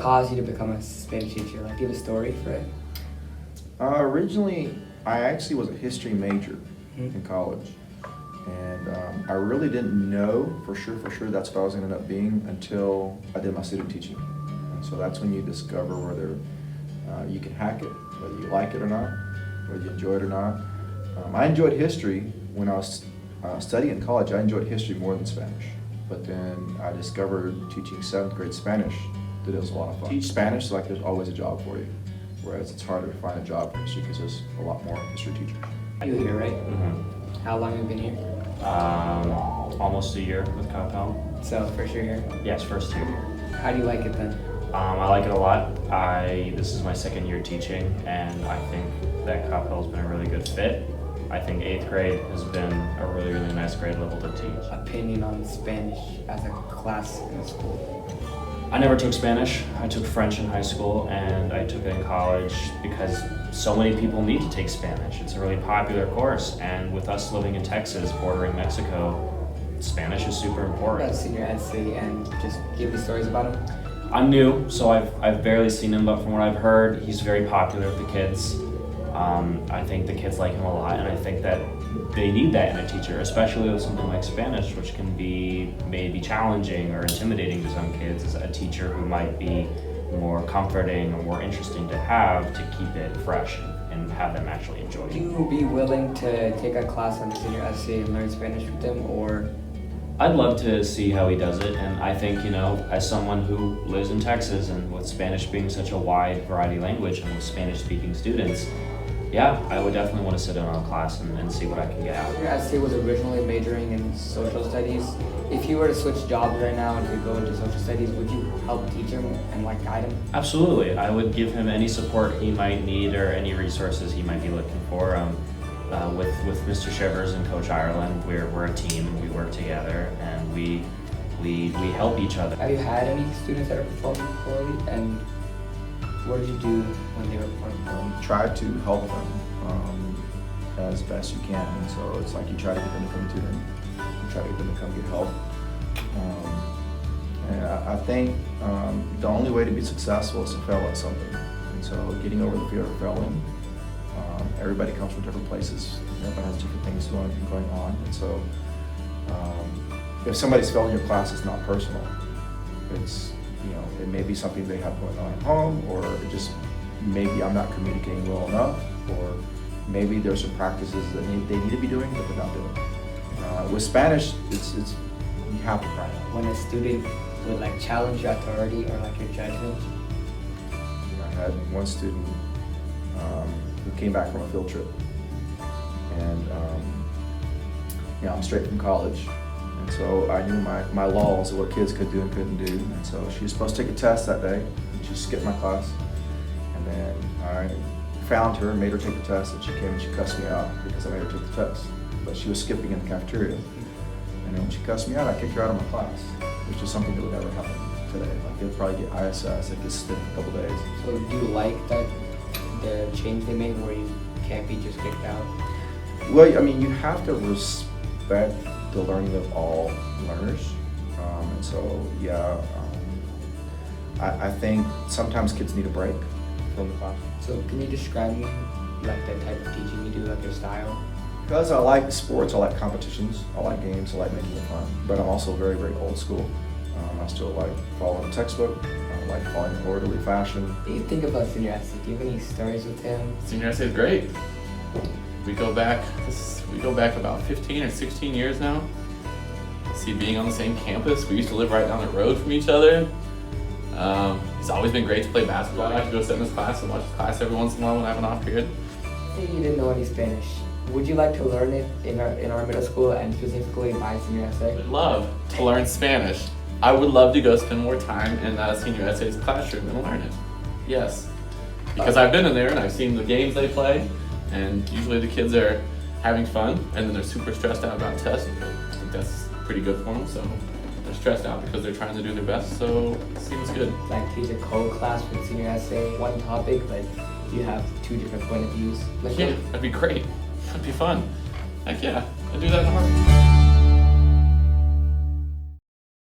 caused you to become a Spanish teacher? Like, do you have a story for it? Originally, I actually was a history major in college. And I really didn't know for sure that's what I was going to end up being until I did my student teaching. And so that's when you discover whether you can hack it, whether you like it or not, whether you enjoy it or not. I enjoyed history when I was studying in college. I enjoyed history more than Spanish. But then I discovered teaching 7th grade Spanish that it was a lot of fun. Teach Spanish, like there's always a job for you. Whereas it's harder to find a job for history because there's a lot more history teachers. You're here, right? Mm-hmm. How long have you been here? Almost a year with Capel. So, first year here? Yes, first year. How do you like it then? I like it a lot. This is my 2nd year teaching, and I think that Capel's been a really good fit. I think 8th grade has been a really, really nice grade level to teach. Opinion on Spanish as a class in school? I never took Spanish. I took French in high school, and I took it in college because so many people need to take Spanish. It's a really popular course, and with us living in Texas, bordering Mexico, Spanish is super What important. about Senior Ed and just give me stories about him? I'm new, so I've barely seen him, but from what I've heard, he's very popular with the kids. I think the kids like him a lot, and I think that they need that in a teacher, especially with something like Spanish, which can be maybe challenging or intimidating to some kids. As a teacher who might be more comforting or more interesting to have to keep it fresh and have them actually enjoy Would it. you be willing to take a class under Senior Ed and learn Spanish with them, or? I'd love to see how he does it, and I think, as someone who lives in Texas and with Spanish being such a wide variety language and with Spanish-speaking students, yeah, I would definitely want to sit in on a class and see what I can get out. Senior Ed was originally majoring in social studies. If you were to switch jobs right now and to go into social studies, would you help teach him and guide him? Absolutely, I would give him any support he might need or any resources he might be looking for. With Mr. Shivers and Coach Ireland, we're a team and we work together and we help each other. Have you had any students that are performing poorly, and what did you do when they were performing poorly? Try to help them as best you can. And so it's like you try to get them to come to them, you try to get them to come get help. And I think the only way to be successful is to fail at something. And so getting over the fear of failing, everybody comes from different places, everybody has different things going on. And so if somebody's failing your class, it's not personal. It's, it may be something they have going on at home, or it just maybe I'm not communicating well enough, or maybe there's some practices that they need to be doing but they're not doing. With Spanish, it's you have to practice. When a student would challenge your authority or your judgment? I had one student who came back from a field trip, and I'm straight from college. And so I knew my laws of what kids could do and couldn't do. And so she was supposed to take a test that day. And she skipped my class. And then I found her and made her take the test. And she came and she cussed me out because I made her take the test. But she was skipping in the cafeteria. And then when she cussed me out, I kicked her out of my class, which is something that would never happen today. They'll probably get ISS, it gets stiff in a couple days. So do you like that the change they made where you can't be just kicked out? Well, you have to respect the learning of all learners. And so, I think sometimes kids need a break from the class. So can you describe me the type of teaching you do, your style? Because I like sports, I like competitions, I like games, I like making it fun. But I'm also very, very old school. I still like following the textbook. I like following an orderly fashion. What do you think about Senior Ed? Do you have any stories with him? Senior Ed is great. We go back about 15 or 16 years now. See, being on the same campus, we used to live right down the road from each other. It's always been great to play basketball. I like to go sit in this class and watch the class every once in a while when I have an off period. Say you didn't know any Spanish. Would you like to learn it in our middle school and specifically by Senior I Ed? would love to learn Spanish. I would love to go spend more time in Senior Ed's classroom and learn it. Yes, because I've been in there and I've seen the games they play, and usually the kids are having fun and then they're super stressed out about tests. I think that's pretty good for them. So they're stressed out because they're trying to do their best. So it seems good. Teach a co-class with Senior Ed, one topic, but you have two different point of views. Yeah, that'd be great. That'd be fun. Heck yeah, I'd do that in a heartbeat.